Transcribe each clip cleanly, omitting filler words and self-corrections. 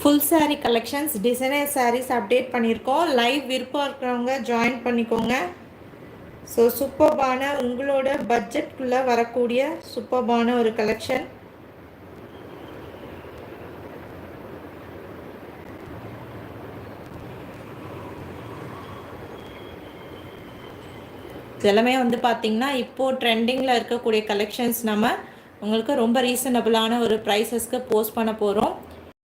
Full saree collections designer sarees update பண்ணியிருக்கோம். Live விருப்பம் இருக்கிறவங்க ஜாயின் பண்ணிக்கோங்க. ஸோ சூப்பர்பான உங்களோட பட்ஜெட்குள்ளே வரக்கூடிய சூப்பர்பான ஒரு கலெக்ஷன். இதெல்லாமே வந்து பார்த்திங்கன்னா இப்போது ட்ரெண்டிங்கில் இருக்கக்கூடிய கலெக்ஷன்ஸ் நம்ம உங்களுக்கு ரொம்ப ரீசனபிளான ஒரு ப்ரைஸஸ்க்கு போஸ்ட் பண்ண போகிறோம்.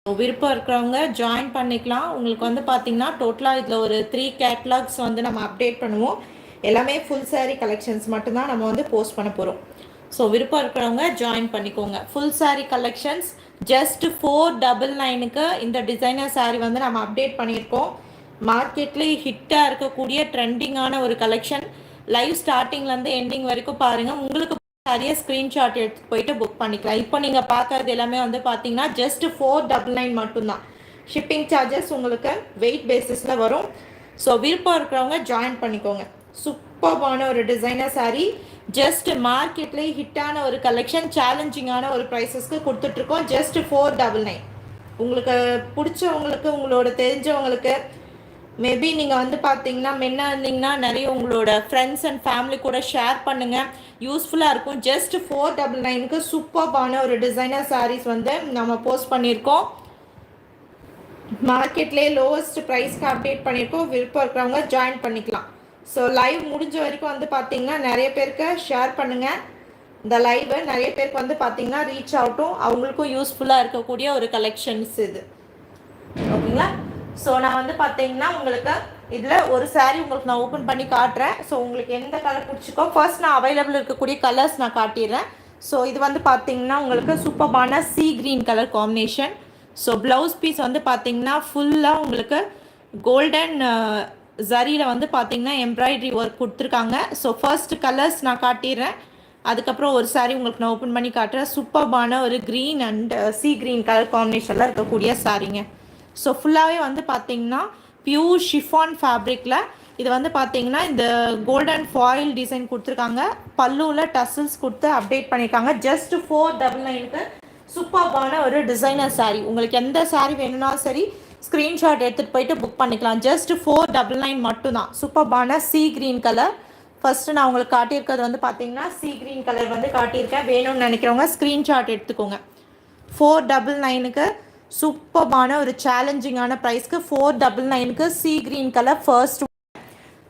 விருப்பம் இருக்கிறவங்க ஜாயின் பண்ணிக்கலாம். உங்களுக்கு வந்து பார்த்திங்கன்னா டோட்டலாக இதில் ஒரு 3 கேட்லாக்ஸ் வந்து நம்ம அப்டேட் பண்ணுவோம். எல்லாமே ஃபுல் saree கலெக்ஷன்ஸ் மட்டும்தான் நம்ம வந்து போஸ்ட் பண்ண போகிறோம். ஸோ விருப்பம் இருக்கிறவங்க ஜாயின் பண்ணிக்கோங்க. ஃபுல் saree கலெக்ஷன்ஸ் ஜஸ்ட் 499க்கு இந்த டிசைனர் saree வந்து நம்ம அப்டேட் பண்ணியிருக்கோம். மார்க்கெட்லேயே ஹிட்டாக இருக்கக்கூடிய ட்ரெண்டிங்கான ஒரு கலெக்ஷன். லைவ் ஸ்டார்டிங்லேருந்து எண்டிங் வரைக்கும் பாருங்கள். உங்களுக்கு நிறைய ஸ்க்ரீன்ஷாட் எடுத்து போயிட்டு புக் பண்ணிக்கலாம். இப்போ நீங்கள் பார்க்குறது எல்லாமே வந்து பார்த்தீங்கன்னா ஜஸ்ட் 499 மட்டும்தான். ஷிப்பிங் சார்ஜஸ் உங்களுக்கு வெயிட் பேசிஸில் வரும். ஸோ விருப்பம் இருக்கிறவங்க ஜாயின் பண்ணிக்கோங்க. சூப்பர்பான ஒரு டிசைனர் saree. ஜஸ்ட் மார்க்கெட்லேயே ஹிட்டான ஒரு கலெக்ஷன், சேலஞ்சிங்கான ஒரு ப்ரைஸஸ்க்கு கொடுத்துட்ருக்கோம். ஜஸ்ட் 499. உங்களுக்கு பிடிச்சவங்களுக்கு, உங்களோட தெரிஞ்சவங்களுக்கு, மேபி நீங்கள் வந்து பார்த்தீங்கன்னா மென்னாக இருந்தீங்கன்னா நிறைய உங்களோட ஃப்ரெண்ட்ஸ் அண்ட் ஃபேமிலி கூட ஷேர் பண்ணுங்கள், யூஸ்ஃபுல்லாக இருக்கும். ஜஸ்ட் 499க்கு சூப்பர்பான ஒரு டிசைனர் sarees வந்து நம்ம போஸ்ட் பண்ணியிருக்கோம். மார்க்கெட்லேயே லோவஸ்ட் ப்ரைஸ்க்கு அப்டேட் பண்ணியிருக்கோம். விருப்பம் இருக்கிறவங்க ஜாயின் பண்ணிக்கலாம். ஸோ லைவ் முடிஞ்ச வரைக்கும் வந்து பார்த்தீங்கன்னா நிறைய பேருக்கு ஷேர் பண்ணுங்கள். இந்த லைவை நிறைய பேருக்கு வந்து பார்த்தீங்கன்னா ரீச் ஆகட்டும், அவங்களுக்கும் யூஸ்ஃபுல்லாக இருக்கக்கூடிய ஒரு கலெக்ஷன்ஸ் இது. ஓகேங்களா? ஸோ நான் வந்து பார்த்தீங்கன்னா உங்களுக்கு இதில் ஒரு saree உங்களுக்கு நான் ஓப்பன் பண்ணி காட்டுறேன். ஸோ உங்களுக்கு எந்த கலர் பிடிச்சிக்கோ ஃபர்ஸ்ட் நான் அவைலபிள் இருக்கக்கூடிய கலர்ஸ் நான் காட்டிடுறேன். ஸோ இது வந்து பார்த்தீங்கன்னா உங்களுக்கு சூப்பர்பான sea green colour combination. So blouse piece வந்து பார்த்தீங்கன்னா ஃபுல்லாக உங்களுக்கு கோல்டன் ஜரியில் வந்து பார்த்தீங்கன்னா எம்ப்ராய்டரி ஒர்க் கொடுத்துருக்காங்க. ஸோ ஃபர்ஸ்ட் கலர்ஸ் நான் காட்டிடுறேன். அதுக்கப்புறம் ஒரு saree உங்களுக்கு நான் ஓப்பன் பண்ணி காட்டுறேன். சூப்பர்பான ஒரு green and sea green colour காம்பினேஷனில் இருக்கக்கூடிய சாரீங்க. ஸோ ஃபுல்லாகவே வந்து பார்த்தீங்கன்னா பியூர் ஷிஃபான் ஃபேப்ரிக்கில் இது வந்து பார்த்தீங்கன்னா இந்த கோல்டன் ஃபாயில் டிசைன் கொடுத்துருக்காங்க. பல்லுவில் டசல்ஸ் கொடுத்து அப்டேட் பண்ணியிருக்காங்க. ஜஸ்ட் 499க்கு சூப்பர்பான ஒரு டிசைனர் saree. உங்களுக்கு எந்த saree வேணும்னாலும் சரி ஸ்க்ரீன்ஷாட் எடுத்துகிட்டு போயிட்டு புக் பண்ணிக்கலாம். ஜஸ்ட் 499 மட்டும்தான். சூப்பர்பான சீ க்ரீன் கலர். ஃபஸ்ட்டு நான் உங்களுக்கு காட்டியிருக்கிறது வந்து பார்த்தீங்கன்னா சீ க்ரீன் கலர் வந்து காட்டியிருக்கேன். வேணும்னு நினைக்கிறவங்க ஸ்க்ரீன்ஷாட் எடுத்துக்கோங்க. 499க்கு சூப்பர்பான ஒரு சேலஞ்சிங்கான ப்ரைஸ்க்கு 499க்கு sea green colour first.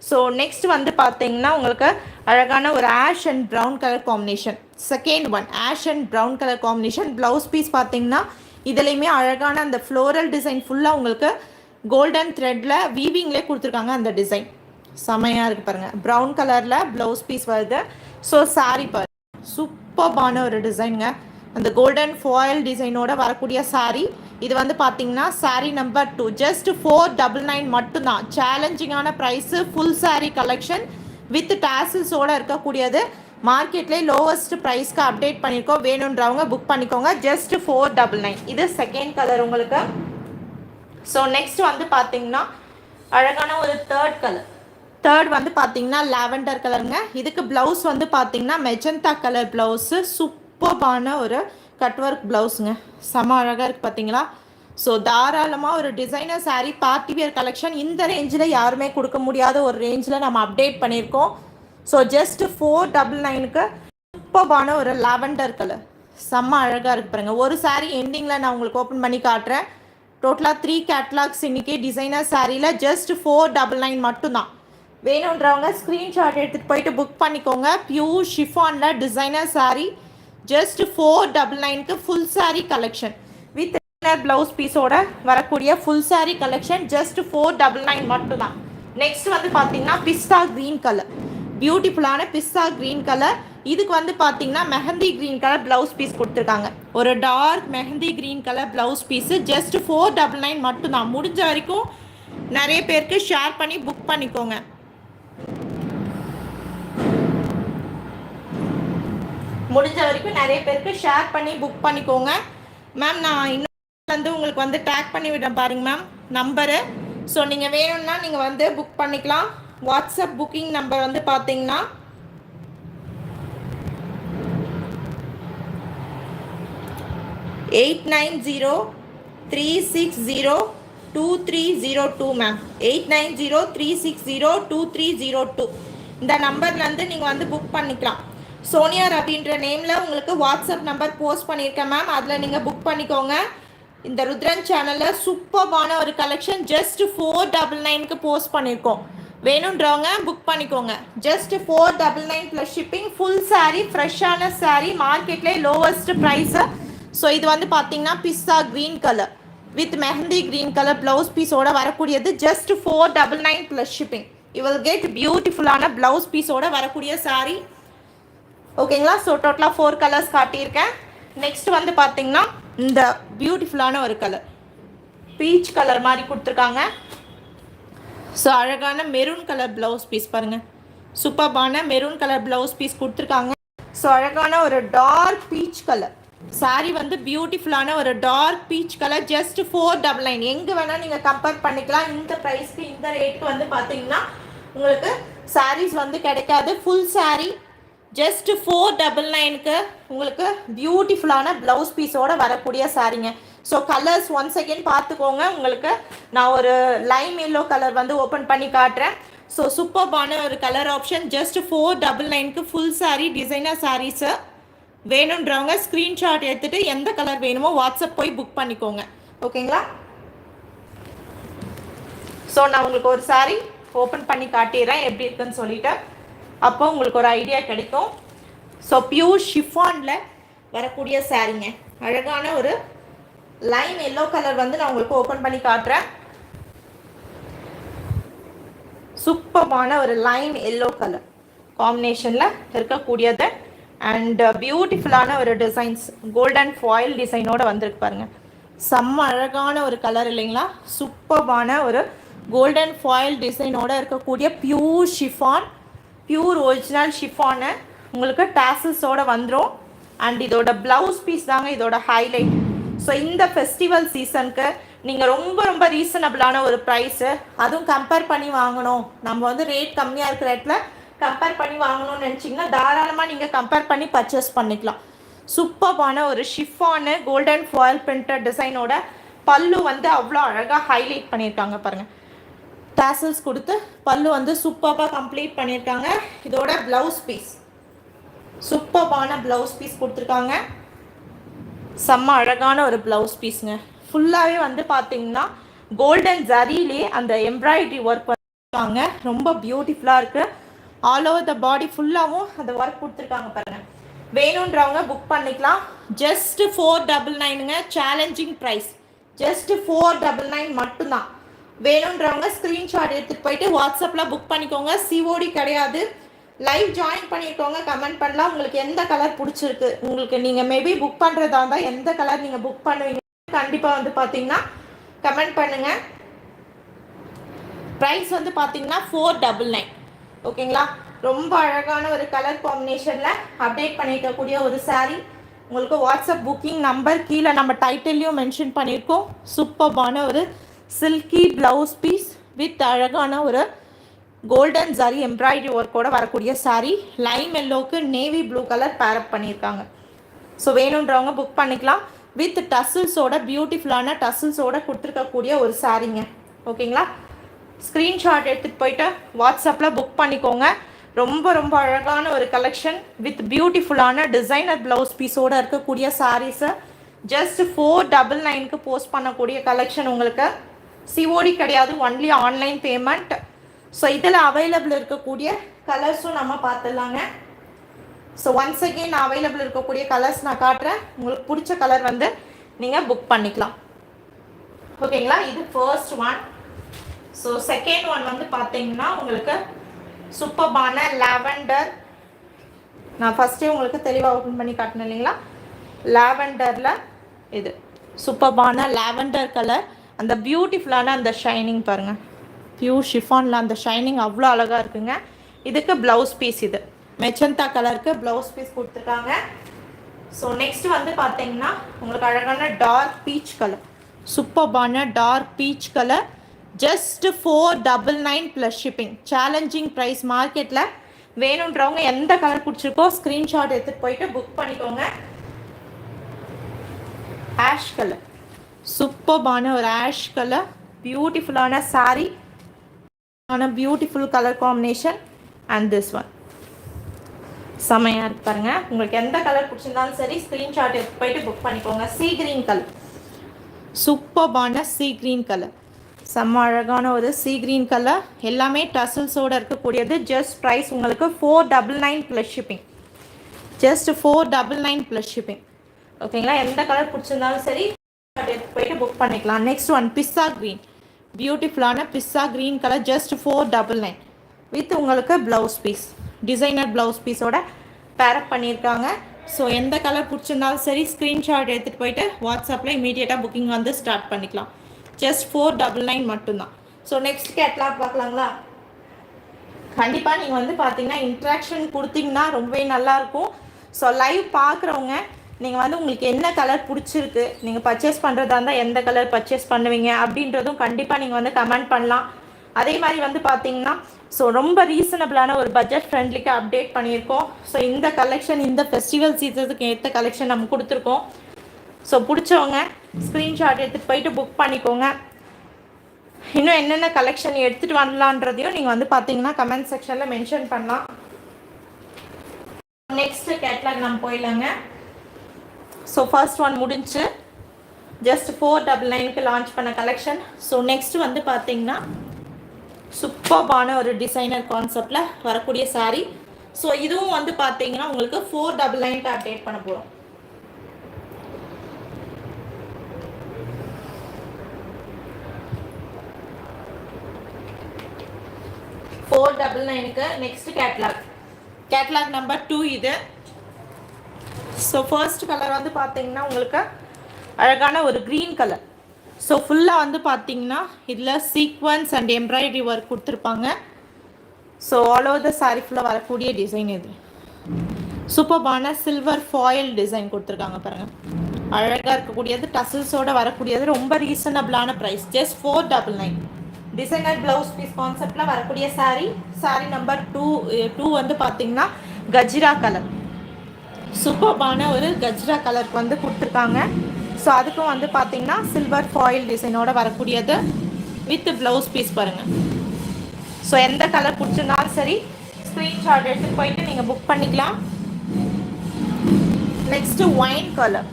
So next வந்து பார்த்தீங்கன்னா உங்களுக்கு அழகான ஒரு ash and brown colour combination. Second one ash and brown colour combination. Blouse piece பார்த்தீங்கன்னா இதுலேயுமே அழகான அந்த ஃப்ளோரல் டிசைன் ஃபுல்லாக உங்களுக்கு கோல்டன் த்ரெட்டில் வீவிங்லேயே கொடுத்துருக்காங்க. அந்த டிசைன் செமையாக இருக்குது பாருங்கள். ப்ரௌன் கலரில் ப்ளவுஸ் பீஸ் வருது. ஸோ saree பாருங்க, சூப்பர்பான ஒரு டிசைனுங்க. அந்த கோல்டன் ஃபாயில் டிசைனோட வரக்கூடிய saree. இது வந்து பார்த்தீங்கன்னா saree நம்பர் 2. ஜஸ்ட் 499 மட்டும்தான். சேலஞ்சிங்கான ப்ரைஸு. ஃபுல் saree கலெக்ஷன் வித் டாசில்ஸோடு இருக்கக்கூடியது. மார்க்கெட்லேயே லோவஸ்ட் ப்ரைஸ்க்கு அப்டேட் பண்ணியிருக்கோம். வேணுன்றவங்க புக் பண்ணிக்கோங்க. ஜஸ்ட் 499. இது செகண்ட் கலர் உங்களுக்கு. ஸோ நெக்ஸ்ட் வந்து பார்த்தீங்கன்னா அழகான ஒரு தேர்ட் கலர். தேர்ட் வந்து பார்த்தீங்கன்னா லாவெண்டர் கலருங்க. இதுக்கு ப்ளவுஸ் வந்து பார்த்தீங்கன்னா மெஜந்தா கலர் ப்ளவுஸு. சூப்பர்பான ஒரு கட் ஒர்க் ப்ளவுஸுங்க. செம அழகாக இருக்குது பார்த்தீங்களா? ஸோ தாராளமாக ஒரு designer saree party wear collection இந்த ரேஞ்சில் யாருமே கொடுக்க முடியாத ஒரு ரேஞ்சில் நம்ம அப்டேட் பண்ணியிருக்கோம். ஸோ ஜஸ்ட் 499க்கு சூப்பர்பான ஒரு லாவெண்டர் கலர். செம்ம அழகாக இருக்குது பாருங்கள். ஒரு saree எண்டிங்கில் நான் உங்களுக்கு ஓப்பன் பண்ணி காட்டுறேன். டோட்டலாக 3 கேட்லாக்ஸ் இன்றைக்கி டிசைனர் சாரியில் ஜஸ்ட் 499 மட்டும்தான். வேணுன்றவங்க ஸ்க்ரீன்ஷாட் எடுத்துகிட்டு போயிட்டு புக் பண்ணிக்கோங்க. பியூர் ஷிஃபானில் டிசைனர் saree. ஜஸ்ட் 499க்கு full saree collection with blouse பீஸோட வரக்கூடிய ஃபுல் saree கலெக்ஷன். ஜஸ்ட் 499 மட்டும்தான். நெக்ஸ்ட் வந்து பார்த்தீங்கன்னா பிஸ்தா க்ரீன் கலர். பியூட்டிஃபுல்லான பிஸ்தா க்ரீன் கலர். இதுக்கு வந்து பார்த்தீங்கன்னா mehndi green colour blouse piece கொடுத்துருக்காங்க. ஒரு dark mehndi green colour blouse piece. Just 499 மட்டும்தான். முடிஞ்ச வரைக்கும் நிறைய பேருக்கு ஷேர் பண்ணி புக் பண்ணிக்கோங்க. முடிஞ்ச வரைக்கும் நிறைய பேருக்கு ஷேர் பண்ணி புக் பண்ணிக்கோங்க. மேம் நான் இன்னும் வந்து உங்களுக்கு வந்து டேக் பண்ணி விடுறேன் பாருங்கள் மேம் நம்பரு. ஸோ நீங்கள் வேணும்னா நீங்கள் வந்து புக் பண்ணிக்கலாம். வாட்ஸ்அப் புக்கிங் நம்பர் வந்து பார்த்தீங்கன்னா 8903 8903602302 மேம். 8903602302 இந்த நம்பர்லேருந்து நீங்கள் வந்து புக் பண்ணிக்கலாம். சோனியா ரவின்ற நேமில் உங்களுக்கு வாட்ஸ்அப் நம்பர் போஸ்ட் பண்ணியிருக்கேன் மேம். அதில் நீங்கள் புக் பண்ணிக்கோங்க. இந்த ருத்ரன் சேனலில் சூப்பர்பான ஒரு கலெக்ஷன் ஜஸ்ட் 499க்கு போஸ்ட் பண்ணியிருக்கோம். வேணுன்றவங்க புக் பண்ணிக்கோங்க. Just 499 plus shipping. Full saree, ஃப்ரெஷ்ஷான சாரீ, மார்க்கெட்லேயே லோவஸ்ட் ப்ரைஸு. ஸோ இது வந்து பார்த்தீங்கன்னா pista green colour with mehendi green colour blouse பீஸோட வரக்கூடியது. Just 499 plus shipping. You will get பியூட்டிஃபுல்லான ப்ளவுஸ் பீஸோட வரக்கூடிய சாரீ. ஓகேங்களா? ஸோ டோட்டலாக 4 கலர்ஸ் காட்டியிருக்கேன். நெக்ஸ்ட் வந்து பார்த்தீங்கன்னா இந்த பியூட்டிஃபுல்லான ஒரு கலர் பீச் கலர் மாதிரி கொடுத்துருக்காங்க. ஸோ அழகான மெரூன் கலர் ப்ளவுஸ் பீஸ் பாருங்கள். சூப்பர்பான மெரூன் கலர் ப்ளவுஸ் பீஸ் கொடுத்துருக்காங்க. ஸோ அழகான ஒரு டார்க் பீச் கலர் சாரீ வந்து பியூட்டிஃபுல்லான ஒரு டார்க் பீச் கலர். ஜஸ்ட் 499. எங்கே வேணால் நீங்கள் கம்பேர் பண்ணிக்கலாம். இந்த ப்ரைஸ்க்கு இந்த ரேட்டுக்கு வந்து பார்த்தீங்கன்னா உங்களுக்கு சாரீஸ் வந்து கிடைக்காது. ஃபுல் சாரீ ஜஸ்ட் 499க்கு உங்களுக்கு பியூட்டிஃபுல்லான ப்ளவுஸ் பீஸோடு வரக்கூடிய சாரீங்க. ஸோ கலர்ஸ் ஒன்ஸ் அகெயின் பார்த்துக்கோங்க. உங்களுக்கு நான் ஒரு லைம் எல்லோ கலர் வந்து ஓப்பன் பண்ணி காட்டுறேன். ஸோ சூப்பர்பான ஒரு கலர் ஆப்ஷன். ஜஸ்ட் 499க்கு ஃபுல் சாரீ, டிசைனர் சாரீஸு. வேணுன்றவங்க ஸ்க்ரீன்ஷாட் எடுத்துகிட்டு எந்த கலர் வேணுமோ வாட்ஸ்அப் போய் புக் பண்ணிக்கோங்க. ஓகேங்களா? ஸோ நான் உங்களுக்கு ஒரு சாரீ ஓப்பன் பண்ணி காட்டிடுறேன் எப்படி இருக்குன்னு சொல்லிவிட்டு. அப்போ உங்களுக்கு ஒரு ஐடியா கிடைக்கும். ஸோ பியூர் ஷிஃபானில் வரக்கூடிய சாரீங்க. அழகான ஒரு லைம் எல்லோ கலர் வந்து நான் உங்களுக்கு ஓப்பன் பண்ணி காட்டுறேன். சூப்பர்பான ஒரு லைம் எல்லோ கலர் காம்பினேஷனில் இருக்கக்கூடியது. அண்ட் பியூட்டிஃபுல்லான ஒரு டிசைன்ஸ் கோல்டன் ஃபாயில் டிசைனோடு வந்திருக்கு பாருங்கள். செம்ம அழகான ஒரு கலர் இல்லைங்களா? சூப்பர்பான ஒரு கோல்டன் ஃபாயில் டிசைனோடு இருக்கக்கூடிய pure chiffon, pure original chiffon உங்களுக்கு டாசல்ஸோடு வந்துடும். அண்ட் இதோட ப்ளவுஸ் பீஸ் தாங்க இதோட ஹைலைட். ஸோ இந்த ஃபெஸ்டிவல் சீசனுக்கு நீங்கள் ரொம்ப ரொம்ப ரீசனபிளான ஒரு ப்ரைஸு, அதுவும் கம்பேர் பண்ணி வாங்கணும், நம்ம வந்து ரேட் கம்மியாக இருக்கிற இடத்துல கம்பேர் பண்ணி வாங்கணும்னு நினச்சிங்கன்னா தாராளமாக நீங்கள் கம்பேர் பண்ணி பர்ச்சேஸ் பண்ணிக்கலாம். சூப்பர்பான ஒரு ஷிஃபானு கோல்டன் ஃபாயில் பிரிண்டட் டிசைனோட பல்லு வந்து அவ்வளோ அழகாக ஹைலைட் பண்ணியிருக்காங்க பாருங்கள். டாசல்ஸ் கொடுத்து பல்லு வந்து சூப்பராக கம்ப்ளீட் பண்ணியிருக்காங்க. இதோட ப்ளவுஸ் பீஸ் சூப்பர்பான ப்ளவுஸ் பீஸ் கொடுத்துருக்காங்க. செம்ம அழகான ஒரு ப்ளவுஸ் பீஸுங்க. ஃபுல்லாகவே வந்து பார்த்தீங்கன்னா கோல்டன் ஜரிலே அந்த எம்ப்ராய்டரி ஒர்க் பண்ணிருக்காங்க. ரொம்ப பியூட்டிஃபுல்லாக இருக்குது. ஆல் ஓவர் த பாடி ஃபுல்லாகவும் அந்த ஒர்க் கொடுத்துருக்காங்க பாருங்கள். வேணுன்றவங்க புக் பண்ணிக்கலாம். ஜஸ்ட் 499ங்க. Challenging price. ஜஸ்ட் 499 மட்டும்தான். வேணுன்றவங்க ஸ்க்ரீன்ஷாட் எடுத்துகிட்டு போயிட்டு வாட்ஸ்அப்பில் புக் பண்ணிக்கோங்க. சிஓடி கிடையாது. லைவ் ஜாயின் பண்ணிக்கோங்க. கமெண்ட் பண்ணலாம் உங்களுக்கு எந்த கலர் பிடிச்சிருக்கு. உங்களுக்கு நீங்கள் மேபி புக் பண்ணுறதா இருந்தால் எந்த கலர் நீங்கள் புக் பண்ணுவீங்க கண்டிப்பாக வந்து பார்த்தீங்கன்னா கமெண்ட் பண்ணுங்கள். ப்ரைஸ் வந்து பார்த்தீங்கன்னா 499. ஓகேங்களா? ரொம்ப அழகான ஒரு கலர் காம்பினேஷனில் அப்டேட் பண்ணிக்கக்கூடிய ஒரு சாரீ. உங்களுக்கு வாட்ஸ்அப் புக்கிங் நம்பர் கீழே நம்ம டைட்டில்லையும் மென்ஷன் பண்ணியிருக்கோம். சூப்பர்பான ஒரு சில்கி ப்ளவுஸ் பீஸ் வித் அழகான ஒரு கோல்டன் ஜரி எம்ப்ராய்டரி ஒர்க்கோட வரக்கூடிய சாரீ. லைம் எல்லோவுக்கு நேவி ப்ளூ கலர் பேரப் பண்ணியிருக்காங்க. ஸோ வேணுன்றவங்க புக் பண்ணிக்கலாம். வித் டசில்ஸோட பியூட்டிஃபுல்லான டசில்ஸோட கொடுத்துருக்கக்கூடிய ஒரு சாரீங்க. ஓகேங்களா? ஸ்க்ரீன்ஷாட் எடுத்துகிட்டு போயிட்டு வாட்ஸ்அப்பில் புக் பண்ணிக்கோங்க. ரொம்ப ரொம்ப அழகான ஒரு கலெக்ஷன் வித் பியூட்டிஃபுல்லான டிசைனர் ப்ளவுஸ் பீஸோடு இருக்கக்கூடிய சாரீஸை ஜஸ்ட் 499க்கு போஸ்ட் பண்ணக்கூடிய கலெக்ஷன். உங்களுக்கு சிஓடி கிடையாது, ஒன்லி ஆன்லைன் பேமெண்ட். ஸோ இதில் அவைலபிள் இருக்கக்கூடிய கலர்ஸும் நம்ம பார்த்துடலாங்க. ஸோ ஒன்ஸ் அகெயின் அவைலபிள் இருக்கக்கூடிய கலர்ஸ் நான் காட்டுறேன். உங்களுக்கு பிடிச்ச கலர் வந்து நீங்கள் புக் பண்ணிக்கலாம். ஓகேங்களா? இது first one. So second one வந்து பார்த்தீங்கன்னா உங்களுக்கு சூப்பர்பான லாவெண்டர். நான் ஃபஸ்ட்டே உங்களுக்கு தெளிவாக ஓப்பன் பண்ணி காட்டினேன் இல்லைங்களா? லாவெண்டரில் இது சூப்பர்பான லாவெண்டர் கலர். அந்த பியூட்டிஃபுல்லான அந்த ஷைனிங் பாருங்கள். பியூர் ஷிஃபானில் அந்த ஷைனிங் அவ்வளோ அழகாக இருக்குங்க. இதுக்கு ப்ளவுஸ் பீஸ் இது மெச்சந்தா கலருக்கு ப்ளவுஸ் பீஸ் கொடுத்துருக்காங்க. ஸோ நெக்ஸ்ட் வந்து பார்த்தீங்கன்னா உங்களுக்கு அழகான டார்க் பீச் கலர். சூப்பர்பான dark peach colour. Just 499 plus shipping. Challenging price மார்க்கெட்டில். வேணுன்றவங்க எந்த கலர் பிடிச்சிருக்கோ ஸ்க்ரீன்ஷாட் எடுத்துகிட்டு போயிட்டு புக் பண்ணிக்கோங்க. ஆஷ் கலர் சூப்பர்பான ஒரு ஆஷ் கலர், பியூட்டிஃபுல்லான சாரீ, ஆன beautiful colour combination. And this one செமையாக இருக்கு பாருங்க. உங்களுக்கு எந்த கலர் பிடிச்சிருந்தாலும் சரி ஸ்க்ரீன்ஷாட் எடுத்து போயிட்டு புக் பண்ணிக்கோங்க. சீ கிரீன் கலர், சூப்பர்பான சீ கிரீன் கலர், செம்ம அழகான ஒரு சீ கிரீன் கலர். எல்லாமே டசல்ஸோடு இருக்கக்கூடியது. ஜஸ்ட் ப்ரைஸ் உங்களுக்கு 499 plus shipping. Just 499 plus shipping. ஓகேங்களா? எந்த கலர் பிடிச்சிருந்தாலும் சரி எடுத்து போயிட்டு புக் பண்ணிக்கலாம். நெக்ஸ்ட் ஒன் பிஸ்ஸா க்ரீன், பியூட்டிஃபுல்லான pizza green colour. Just 499 with உங்களுக்கு ப்ளவுஸ் பீஸ், டிசைனர் ப்ளவுஸ் பீஸோட பேரப் பண்ணியிருக்காங்க. ஸோ எந்த கலர் பிடிச்சிருந்தாலும் சரி ஸ்க்ரீன்ஷாட் எடுத்துகிட்டு போயிட்டு வாட்ஸ்அப்பில் இமீடியட்டாக புக்கிங் வந்து ஸ்டார்ட் பண்ணிக்கலாம். ஜஸ்ட் 499 மட்டும்தான். ஸோ நெக்ஸ்ட் கேட்லாக் பார்க்கலாங்களா? கண்டிப்பாக நீங்கள் வந்து பார்த்தீங்கன்னா இன்ட்ராக்ஷன் கொடுத்தீங்கன்னா ரொம்பவே நல்லாயிருக்கும். ஸோ லைவ் பார்க்குறவங்க நீங்கள் வந்து உங்களுக்கு என்ன கலர் பிடிச்சிருக்கு, நீங்கள் பர்ச்சேஸ் பண்ணுறதா இருந்தால் எந்த கலர் பர்ச்சேஸ் பண்ணுவீங்க அப்படின்றதும் கண்டிப்பாக நீங்கள் வந்து கமெண்ட் பண்ணலாம். அதே மாதிரி வந்து பார்த்தீங்கன்னா ஸோ ரொம்ப ரீசனபிளான ஒரு பட்ஜெட் ஃப்ரெண்ட்லிக்கு அப்டேட் பண்ணியிருக்கோம். ஸோ இந்த கலெக்ஷன் இந்த ஃபெஸ்டிவல் சீசனுக்கு ஏற்ற கலெக்ஷன் நம்ம கொடுத்துருக்கோம். ஸோ பிடிச்சவங்க ஸ்க்ரீன்ஷாட் எடுத்துகிட்டு போயிட்டு புக் பண்ணிக்கோங்க. இன்னும் என்னென்ன கலெக்ஷன் எடுத்துகிட்டு வரலான்றதையும் நீங்கள் வந்து பார்த்தீங்கன்னா கமெண்ட் செக்ஷனில் மென்ஷன் பண்ணலாம். நெக்ஸ்ட் கேட்லாக் நம்ம போயிடலாங்க. ஸோ ஃபர்ஸ்ட் ஒன் முடிஞ்சு ஜஸ்ட் 499க்கு லான்ச் பண்ண கலெக்ஷன். ஸோ நெக்ஸ்ட் வந்து பார்த்தீங்கன்னா சூப்பர்பான ஒரு டிசைனர் கான்செப்டில் வரக்கூடிய சாரீ. ஸோ இதுவும் வந்து பார்த்தீங்கன்னா உங்களுக்கு 499க்கு அப்டேட் பண்ண போகிறோம். 499க்கு நெக்ஸ்ட் கேட்லாக் நம்பர் 2 இது. ஸோ ஃபர்ஸ்ட் கலர் வந்து பார்த்தீங்கன்னா உங்களுக்கு அழகான ஒரு க்ரீன் கலர். ஸோ ஃபுல்லாக வந்து பார்த்தீங்கன்னா இதில் சீக்வன்ஸ் அண்ட் எம்ப்ராய்டரி ஒர்க் கொடுத்துருப்பாங்க. So all over the sari ஃபுல்லாக வரக்கூடிய டிசைன் இது. சூப்பர்பான சில்வர் ஃபாயில் டிசைன் கொடுத்துருக்காங்க பாருங்கள். அழகாக இருக்கக்கூடியது, டசல்ஸோடு வரக்கூடியது, ரொம்ப ரீசனபிளான price. Just 499. Designer blouse piece கான்செப்டில் வரக்கூடிய சாரீ நம்பர் 2 வந்து பார்த்தீங்கன்னா கஜ்ரா கலர். சூப்பர்பான ஒரு கஜ்ரா கலருக்கு வந்து கொடுத்துருக்காங்க. ஸோ அதுக்கும் வந்து பார்த்தீங்கன்னா சில்வர் ஃபாயில் டிசைனோட வரக்கூடியது வித் ப்ளவுஸ் பீஸ் பாருங்கள். ஸோ எந்த கலர் பிடிச்சிருந்தாலும் சரி ஸ்க்ரீன்ஷாட் எடுத்துகிட்டு போயிட்டு நீங்கள் புக் பண்ணிக்கலாம். Next wine colour.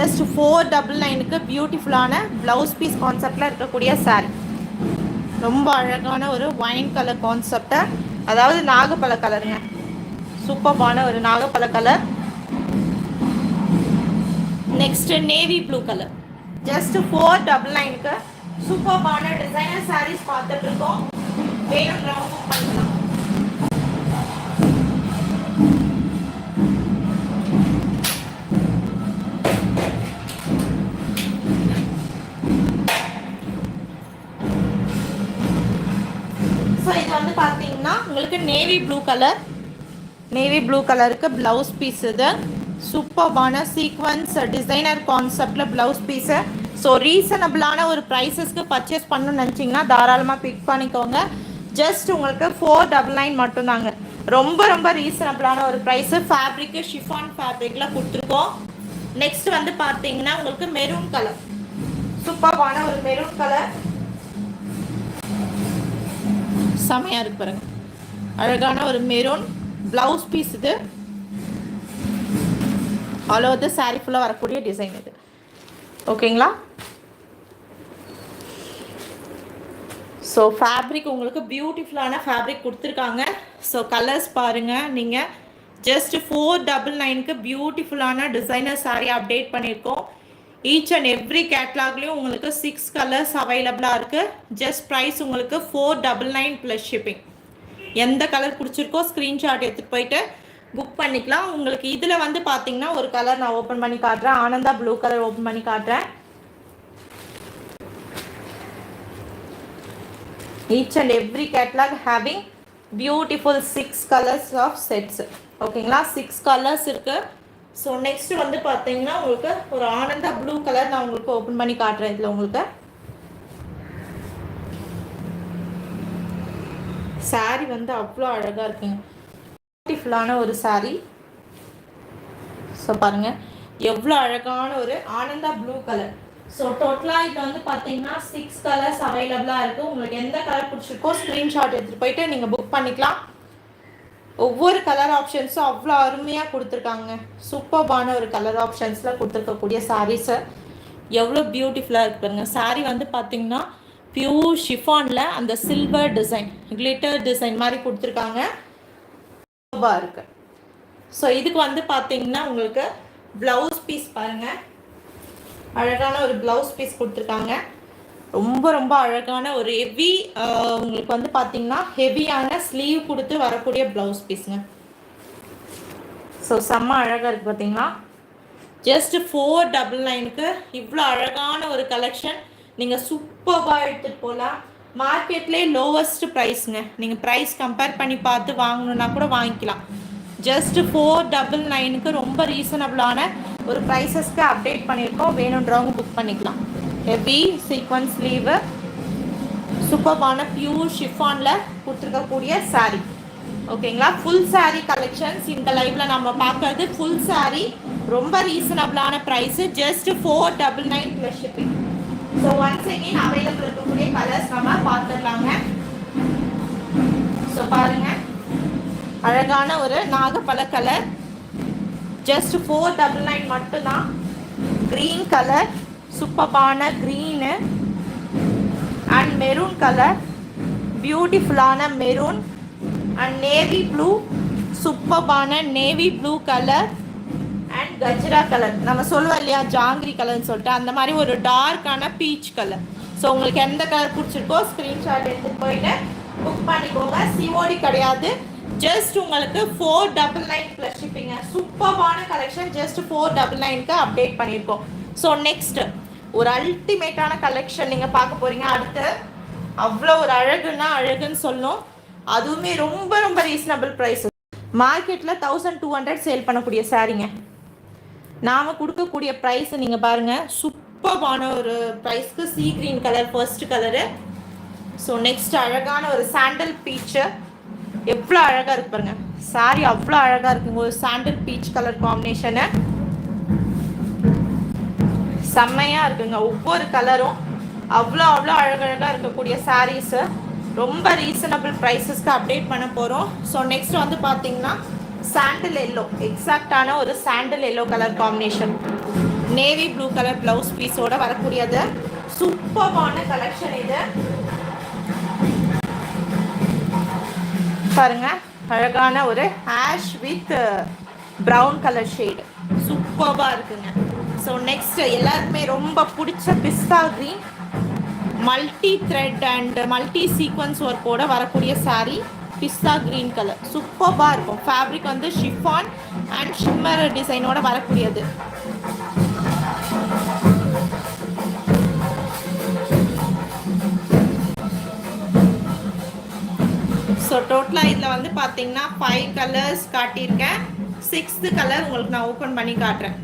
ஜஸ்ட் 499க்கு பியூட்டிஃபுல்லான ப்ளவுஸ் பீஸ் கான்செப்டில் இருக்கக்கூடிய சாரீ. ரொம்ப அழகான ஒரு ஒயின் கலர் கான்செப்டை, அதாவது நாகப்பழ கலருங்க. சூப்பர்பான ஒரு நாகப்பழ colour. Next navy blue colour. Just 499க்கு சூப்பர்பான டிசைனர் சாரீஸ் பார்த்துட்டு இருக்கோம். வேணும்ன்றவங்க புக் பண்ணிக்கலாம். ஸோ இது வந்து பார்த்தீங்கன்னா உங்களுக்கு நேவி ப்ளூ கலருக்கு ப்ளவுஸ் பீஸ். இது சூப்பர்பான சீக்வன்ஸ் டிசைனர் கான்செப்டில் ப்ளவுஸ் பீஸு. ஸோ ரீசனபிளான ஒரு ப்ரைஸஸ்க்கு பர்ச்சேஸ் பண்ணணும்னு நினச்சிங்கன்னா தாராளமாக பிக் பண்ணிக்கோங்க. ஜஸ்ட் உங்களுக்கு 499 மட்டும்தாங்க. ரொம்ப ரொம்ப ரீசனபிளான ஒரு ப்ரைஸு. ஃபேப்ரிக்கு ஷிஃபான் ஃபேப்ரிக்கில் கொடுத்துருக்கோம். நெக்ஸ்ட் வந்து பார்த்தீங்கன்னா உங்களுக்கு மெரூன் கலர். சூப்பர்பான ஒரு மெரூன் கலர், செமையாக இருக்கு பாருங்க. அழகான ஒரு மெரூன் ப்ளவுஸ் பீஸ். இது ஆல் ஓவர் த சாரீ ஃபுல்லாக வரக்கூடிய டிசைன் இது. ஓகேங்களா? ஸோ ஃபேப்ரிக் உங்களுக்கு பியூட்டிஃபுல்லான ஃபேப்ரிக் கொடுத்துருக்காங்க. ஸோ கலர்ஸ் பாருங்கள் நீங்கள். ஜஸ்ட் 499க்கு பியூட்டிஃபுல்லான டிசைனர் சாரீ அப்டேட் பண்ணியிருக்கோம். ஈச் அண்ட் எவ்ரி கேட்லாக்லேயும் உங்களுக்கு 6 கலர்ஸ் அவைலபிளாக இருக்குது. ஜஸ்ட் ப்ரைஸ் உங்களுக்கு 499 ப்ளஸ் ஷிப்பிங். எந்த கலர் பிடிச்சிருக்கோ ஸ்க்ரீன்ஷாட் எடுத்துகிட்டு போயிட்டு புக் பண்ணிக்கலாம். உங்களுக்கு இதில் வந்து பார்த்தீங்கன்னா ஒரு கலர் நான் ஓப்பன் பண்ணி காட்டுறேன். ஆனந்தா ப்ளூ கலர் ஓப்பன் பண்ணி காட்டுறேன். Each and every catalogue having beautiful 6 colours of sets. ஓகேங்களா? 6 கலர்ஸ் இருக்குது. ஸோ நெக்ஸ்ட் வந்து பார்த்தீங்கன்னா உங்களுக்கு ஒரு ஆனந்தா ப்ளூ கலர் நான் உங்களுக்கு ஓப்பன் பண்ணி காட்டுறேன். இதில் உங்களுக்கு சாரீ வந்து அவ்வளோ அழகாக இருக்குங்க. பியூட்டிஃபுல்லான ஒரு சாரீ. ஸோ பாருங்கள், எவ்வளோ அழகான ஒரு ஆனந்தா ப்ளூ கலர். ஸோ டோட்டலாக இதில் வந்து பார்த்தீங்கன்னா 6 கலர்ஸ் அவைலபிளாக இருக்குது. உங்களுக்கு எந்த கலர் பிடிச்சிருக்கோ ஸ்க்ரீன்ஷாட் எடுத்துகிட்டு போயிட்டு நீங்கள் புக் பண்ணிக்கலாம். ஒவ்வொரு கலர் ஆப்ஷன்ஸும் அவ்வளோ அருமையாக கொடுத்துருக்காங்க. சூப்பர்பான ஒரு கலர் ஆப்ஷன்ஸில் கொடுத்துருக்கக்கூடிய சாரீஸை எவ்வளோ பியூட்டிஃபுல்லாக இருக்கு பாருங்க. சாரீ வந்து பார்த்தீங்கன்னா பியூர் ஷிஃபானில் அந்த சில்வர் டிசைன் கிளிட்டர் டிசைன் மாதிரி கொடுத்துருக்காங்க. சூப்பராக இருக்குது. ஸோ இதுக்கு வந்து பார்த்தீங்கன்னா உங்களுக்கு ப்ளவுஸ் பீஸ் பாருங்கள், அழகான ஒரு ப்ளவுஸ் பீஸ் கொடுத்துருக்காங்க. ரொம்ப ரொம்ப அழகான ஒரு ஹெவி, உங்களுக்கு வந்து பார்த்தீங்கன்னா ஹெவியான ஸ்லீவ் கொடுத்து வரக்கூடிய ப்ளவுஸ் பீஸுங்க. ஸோ செம்ம அழகாக இருக்குது பார்த்தீங்கன்னா. ஜஸ்ட் 499க்கு இவ்வளோ அழகான ஒரு கலெக்ஷன் நீங்கள் சூப்பராக எடுத்துகிட்டு போகலாம். மார்க்கெட்லேயே லோவஸ்ட் ப்ரைஸுங்க. நீங்கள் ப்ரைஸ் கம்பேர் பண்ணி பார்த்து வாங்கணுன்னா கூட வாங்கிக்கலாம். ஜஸ்ட் 499க்கு ரொம்ப ரீசனபிளான ஒரு ப்ரைஸஸ்க்கு அப்டேட் பண்ணியிருக்கோம். வேணுன்றவங்க புக் பண்ணிக்கலாம். ஹெவி சீக்வன்ஸ் ஸ்லீவு, சூப்பர்பான பியூர் ஷிஃபானில் கொடுத்துருக்கக்கூடிய சாரீ. ஓகேங்களா, ஃபுல் சாரீ கலெக்ஷன்ஸ் இந்த லைவில் நம்ம பார்க்கறது. ஃபுல் சாரீ ரொம்ப ரீசனபிளான price, just 499 plus shipping. So once again available இருக்கக்கூடிய கலர்ஸ் நம்ம பார்த்துடலாங்க. ஸோ பாருங்கள், அழகான ஒரு நாகப்பழ கலர், ஜஸ்ட் 499 மட்டும்தான். க்ரீன் கலர், சூப்பர்பான க்ரீனு அண்ட் மெரூன் கலர், பியூட்டிஃபுல்லான மெரூன் அண்ட் நேவி ப்ளூ, சூப்பர்பான நேவி ப்ளூ கலர் அண்ட் கஜ்ரா கலர். நம்ம சொல்லுவோம் இல்லையா ஜாங்கிரி கலர்னு சொல்லிட்டு, அந்த மாதிரி ஒரு டார்க்கான பீச் கலர். ஸோ உங்களுக்கு எந்த கலர் பிடிச்சிருக்கோ ஸ்க்ரீன்ஷாட் எடுத்துகிட்டு போயிட்டு புக் பண்ணிக்கோங்க. சிஓடி கிடையாது. ஜஸ்ட் உங்களுக்கு 499 ப்ளஸ் ஷிப்பிங்க. சூப்பர்பான கலெக்ஷன், ஜஸ்ட் 499க்கு அப்டேட் பண்ணியிருக்கோம். ஸோ நெக்ஸ்ட் ஒரு அல்டிமேட்டான கலெக்ஷன் நீங்கள் பார்க்க போகிறீங்க. அடுத்து அவ்வளோ ஒரு அழகுன்னா அழகுன்னு சொல்லணும். அதுவுமே ரொம்ப ரொம்ப ரீசனபிள் ப்ரைஸ். மார்க்கெட்டில் 1200 சேல் பண்ணக்கூடிய சாரீங்க. நாம் கொடுக்கக்கூடிய ப்ரைஸை நீங்கள் பாருங்கள். சூப்பர்பான ஒரு ப்ரைஸ்க்கு sea green colour first colour. So next அழகான ஒரு சாண்டல் பீச்சு. எவ்வளோ அழகாக இருக்கு பாருங்க. சாரி அவ்வளோ அழகாக இருக்குங்க. ஒரு சாண்டல் பீச் கலர் காம்பினேஷனு செம்மையாக இருக்குங்க. ஒவ்வொரு கலரும் அவ்வளோ அழகழகாக இருக்கக்கூடிய சாரீஸு ரொம்ப ரீசனபிள் ப்ரைஸஸ்க்கு அப்டேட் பண்ண போகிறோம். ஸோ நெக்ஸ்ட் வந்து பார்த்தீங்கன்னா சாண்டில் எல்லோ, எக்ஸாக்டான ஒரு sandal yellow colour combination, navy blue colour blouse பீஸோடு வரக்கூடியது. சூப்பர்பான கலெக்ஷன் இது. பாருங்க, அழகான ஒரு ash with brown colour shade சூப்பராக இருக்குங்க. ஸோ நெக்ஸ்ட் எல்லாருக்குமே ரொம்ப பிடிச்ச pista green, multi thread and multi sequins ஒர்க்கோட வரக்கூடிய சாரீ. பிஸ்தா க்ரீன் கலர் சூப்பராக இருக்கும். ஃபேப்ரிக் வந்து ஷிஃபான் அண்ட் ஷிம்மர் டிசைனோட வரக்கூடியது. ஸோ டோட்டலாக இதில் வந்து பார்த்தீங்கன்னா 5 கலர்ஸ் காட்டியிருக்கேன். 6th கலர் உங்களுக்கு நான் ஓப்பன் பண்ணி காட்டுறேன்.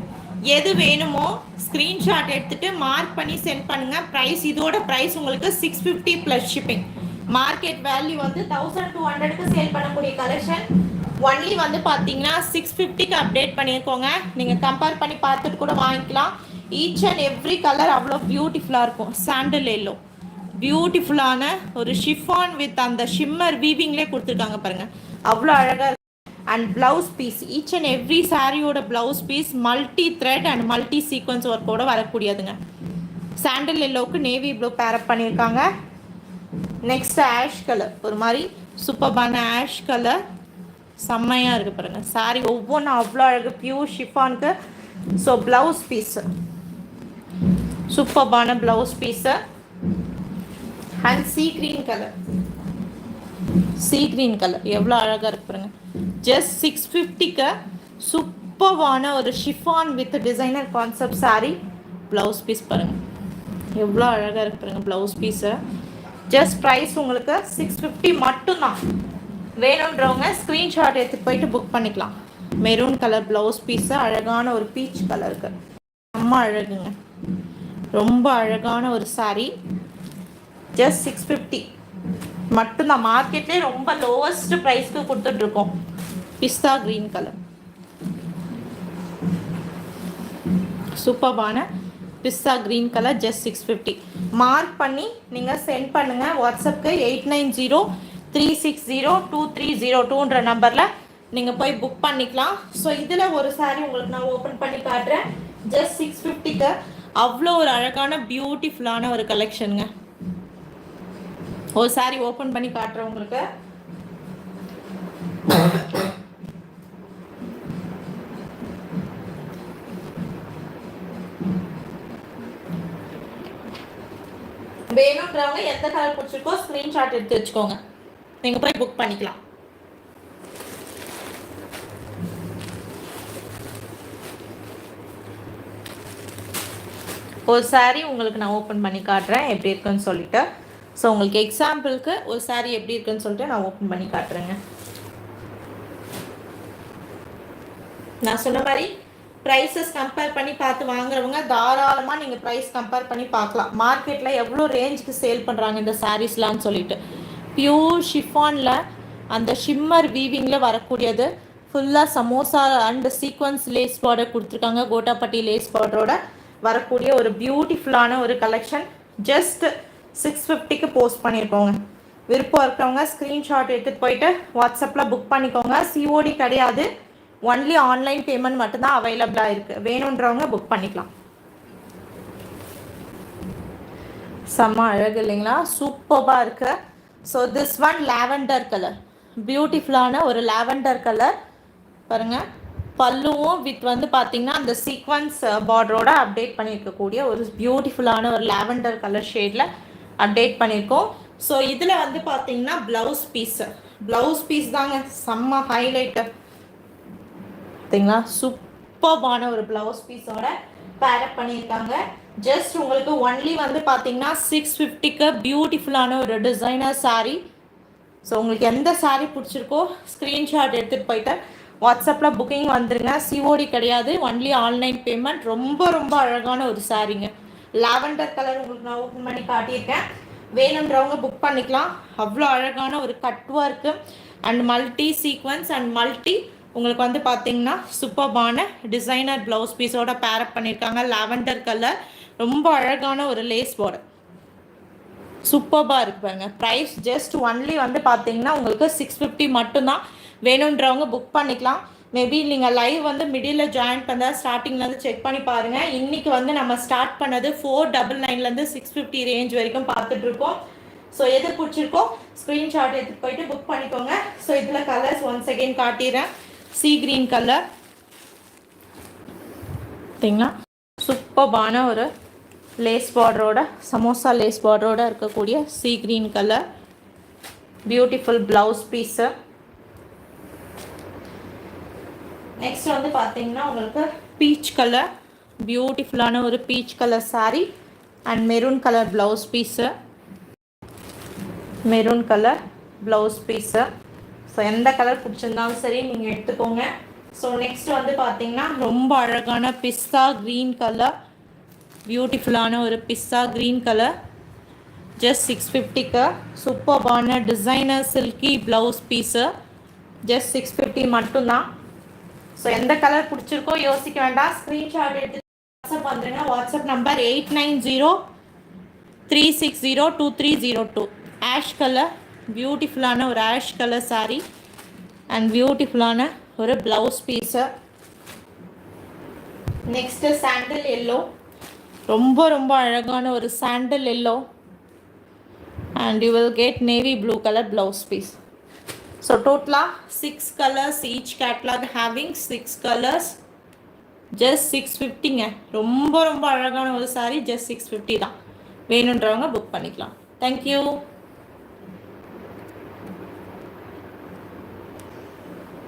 எது வேணுமோ ஸ்க்ரீன்ஷாட் எடுத்துகிட்டு மார்க் பண்ணி சென்ட் பண்ணுங்கள். ப்ரைஸ் இதோட ப்ரைஸ் உங்களுக்கு 650 ப்ளஸ் ஷிப்பிங். மார்க்கெட் வேல்யூ வந்து 1200க்கு சேல் பண்ணக்கூடிய கலெக்ஷன் ஒன்லி வந்து பார்த்தீங்கன்னா 650க்கு அப்டேட் பண்ணியிருக்கோங்க. நீங்கள் கம்பேர் பண்ணி பார்த்துட்டு கூட வாங்கிக்கலாம். ஈச் அண்ட் எவ்ரி கலர் அவ்வளோ பியூட்டிஃபுல்லாக இருக்கும். சாண்டில் எல்லோ பியூட்டிஃபுல்லான ஒரு ஷிஃபான் வித் அந்த ஷிம்மர் வீவிங்லேயே கொடுத்துருக்காங்க பாருங்கள். அவ்வளோ அழகாக. And blouse piece, each and every சாரியோட blouse piece multi thread and multi sequins ஒர்க்கோட வரக்கூடியதுங்க. சாண்டில் எல்லோவுக்கு நேவி ப்ளூ பேரப் பண்ணியிருக்காங்க. நெக்ஸ்ட் ஆஷ் கலர், ஒரு மாதிரி சூப்பர்பான ஆஷ் கலர் செம்மையாக இருக்குது பாருங்கள். சாரி ஒவ்வொன்றும் அவ்வளோ அழகு, பியூர் ஷிஃபானுக்கு. ஸோ ப்ளவுஸ் பீஸு சூப்பர்பான blouse piece and sea green colour. Sea green colour எவ்வளோ அழகாக இருக்கு பாருங்க. ஜஸ்ட் 650க்கு சூப்பர்வான ஒரு chiffon with designer concept saree. Blouse piece பாருங்கள் எவ்வளோ அழகாக இருக்கு பாருங்கள் ப்ளவுஸ் பீஸு. ஜஸ்ட் ப்ரைஸ் உங்களுக்கு 650 மட்டும்தான். வேணுன்றவங்க ஸ்க்ரீன்ஷாட் எடுத்துகிட்டு போயிட்டு புக் பண்ணிக்கலாம். மெரூன் கலர் ப்ளவுஸ் பீஸு, அழகான ஒரு பீச் கலருக்கு ரொம்ப அழகுங்க. ரொம்ப அழகான ஒரு சாரீ. ஜஸ்ட் 650 மட்டும்தான். மார்க்கெட்லேயே ரொம்ப லோவஸ்ட் ப்ரைஸ்க்கு கொடுத்துட்ருக்கோம். பிஸ்தா க்ரீன் கலர் சூப்பர்பான pista green colour just 650. Mark பண்ணி நீங்கள் சென்ட் பண்ணுங்கள் வாட்ஸ்அப்புக்கு 8903602302ன்ற நம்பரில் நீங்கள் போய் புக் பண்ணிக்கலாம். ஸோ இதில் ஒரு சாரீ உங்களுக்கு நான் ஓப்பன் பண்ணி காட்டுறேன். ஜஸ்ட் 650க்கு அவ்வளோ ஒரு அழகான பியூட்டிஃபுல்லான ஒரு கலெக்ஷனுங்க. ஒரு சாரீ ஓப்பன் பண்ணி காட்டுறேன் உங்களுக்கு. வேணுன்றவங்க எந்த கலர் பிடிச்சிருக்கோ ஸ்க்ரீன்ஷாட் எடுத்து வச்சுக்கோங்க, நீங்கள் போய் புக் பண்ணிக்கலாம். ஒரு சாரீ உங்களுக்கு நான் ஓப்பன் பண்ணி காட்டுறேன் எப்படி இருக்குன்னு சொல்லிட்டு. ஸோ உங்களுக்கு எக்ஸாம்பிளுக்கு ஒரு சாரீ எப்படி இருக்குன்னு சொல்லிட்டு நான் ஓப்பன் பண்ணி காட்டுறேங்க. நான் சொன்ன மாதிரி ப்ரைஸஸ் கம்பேர் பண்ணி பார்த்து வாங்குறவங்க தாராளமாக நீங்கள் ப்ரைஸ் கம்பேர் பண்ணி பார்க்கலாம். மார்க்கெட்டில் எவ்வளோ ரேஞ்சுக்கு சேல் பண்ணுறாங்க இந்த சாரீஸ்லான்னு சொல்லிட்டு. பியூர் ஷிஃபானில் அந்த ஷிம்மர் வீவிங்கில் வரக்கூடியது, ஃபுல்லாக samosa and sequins lace border கொடுத்துருக்காங்க. கோட்டாப்பட்டி லேஸ் பார்டரோட வரக்கூடிய ஒரு பியூட்டிஃபுல்லான ஒரு கலெக்ஷன். ஜஸ்ட் 650க்கு போஸ்ட் பண்ணியிருக்கோங்க. விருப்பம் இருக்கிறவங்க ஸ்க்ரீன்ஷாட் எடுத்துகிட்டு போயிட்டு வாட்ஸ்அப்பில் புக் பண்ணிக்கோங்க. சிஓடி கிடையாது, ஒன்லி ஆன்லைன் பேமெண்ட் மட்டும்தான் அவைலபிளாக இருக்குது. வேணுன்றவங்க புக் பண்ணிக்கலாம். செம்ம அழகு இல்லைங்களா, சூப்பராக இருக்குது. So this one lavender colour, பியூட்டிஃபுல்லான ஒரு லாவெண்டர் கலர் பாருங்கள். பல்லுவும் வித் வந்து பார்த்திங்கன்னா அந்த சீக்வன்ஸ் பார்டரோட அப்டேட் பண்ணியிருக்கக்கூடிய ஒரு பியூட்டிஃபுல்லான ஒரு லாவெண்டர் கலர் ஷேடில் அப்டேட் பண்ணியிருக்கோம். ஸோ இதில் வந்து பார்த்திங்கன்னா ப்ளவுஸ் பீஸ் தாங்க செம்ம ஹைலைட்டு பார்த்தீங்களா. சூப்பர்பான ஒரு ப்ளவுஸ் பீஸோட பேரப் பண்ணியிருக்காங்க. ஜஸ்ட் உங்களுக்கு ஒன்லி வந்து பார்த்தீங்கன்னா 650க்கு பியூட்டிஃபுல்லான ஒரு டிசைனர் சாரீ. ஸோ உங்களுக்கு எந்த சாரீ பிடிச்சிருக்கோ ஸ்க்ரீன்ஷாட் எடுத்துகிட்டு போயிட்டு வாட்ஸ்அப்பில் புக்கிங் வந்துருங்க. சிஓடி கிடையாது, ஒன்லி ஆன்லைன் பேமெண்ட். ரொம்ப ரொம்ப அழகான ஒரு சாரீங்க. லாவெண்டர் கலர் உங்களுக்கு நான் ஓப்பன் பண்ணி காட்டியிருக்கேன். வேணுன்றவங்க புக் பண்ணிக்கலாம். அவ்வளோ அழகான ஒரு cut work and multi sequence and multi உங்களுக்கு வந்து பார்த்தீங்கன்னா சூப்பர்பான டிசைனர் ப்ளவுஸ் பீஸோட பேரப் பண்ணியிருக்காங்க. லாவெண்டர் கலர், ரொம்ப அழகான ஒரு லேஸ் பார்டர், சூப்பர்பாக இருக்கு பாருங்க. ப்ரைஸ் ஜஸ்ட் ஒன்லி வந்து பார்த்தீங்கன்னா உங்களுக்கு 650 மட்டும்தான். வேணுன்றவங்க புக் பண்ணிக்கலாம். மேபி நீங்கள் லைவ் வந்து மிடில் ஜாயின் பண்ண ஸ்டார்டிங்லேருந்து செக் பண்ணி பாருங்கள். இன்றைக்கி வந்து நம்ம ஸ்டார்ட் பண்ணது 499லேருந்து 650 ரேஞ்ச் வரைக்கும் பார்த்துட்ருக்கோம். ஸோ எது பிடிச்சிருக்கோ ஸ்க்ரீன்ஷாட் எடுத்துகிட்டு போயிட்டு புக் பண்ணிக்கோங்க. ஸோ இதில் கலர்ஸ் ஒன்ஸ் அகெயின் காட்டிடுறேன். சீ கிரீன் கலர் பார்த்தீங்களா, சூப்பர்பான ஒரு லேஸ் பார்டரோட சமோசா லேஸ் பார்டரோட இருக்கக்கூடிய sea green colour, beautiful blouse piece. Next வந்து பார்த்தீங்கன்னா உங்களுக்கு பீச் கலர், பியூட்டிஃபுல்லான ஒரு peach colour saree and maroon colour blouse piece, maroon colour blouse piece. So எந்த கலர் பிடிச்சிருந்தாலும் சரி நீங்கள் எடுத்துக்கோங்க. ஸோ நெக்ஸ்ட் வந்து பார்த்தீங்கன்னா ரொம்ப அழகான பிஸ்தா க்ரீன் கலர், பியூட்டிஃபுல்லான ஒரு பிஸ்தா க்ரீன் கலர், ஜஸ்ட் 650க்கு சூப்பர்பான designer silky blouse piece, just 650 மட்டும்தான். ஸோ எந்த கலர் பிடிச்சிருக்கோ யோசிக்க வேண்டாம், ஸ்க்ரீன்ஷாட் எடுத்து வாட்ஸ்அப் வந்துடுங்க. WhatsApp number 8903602302. ஆஷ் கலர், பியூட்டிஃபுல்லான ஒரு ஆஷ் கலர் சாரீ அண்ட் பியூட்டிஃபுல்லான ஒரு blouse piece. Next sandal yellow, ரொம்ப ரொம்ப அழகான ஒரு sandal yellow and you will get navy blue colour blouse piece. So டோட்டலாக 6 colors, each catalog having 6 colors, just 650ங்க. ரொம்ப ரொம்ப அழகான ஒரு சாரீ, just 650 தான். வேணுன்றவங்க புக் பண்ணிக்கலாம். தேங்க்யூ.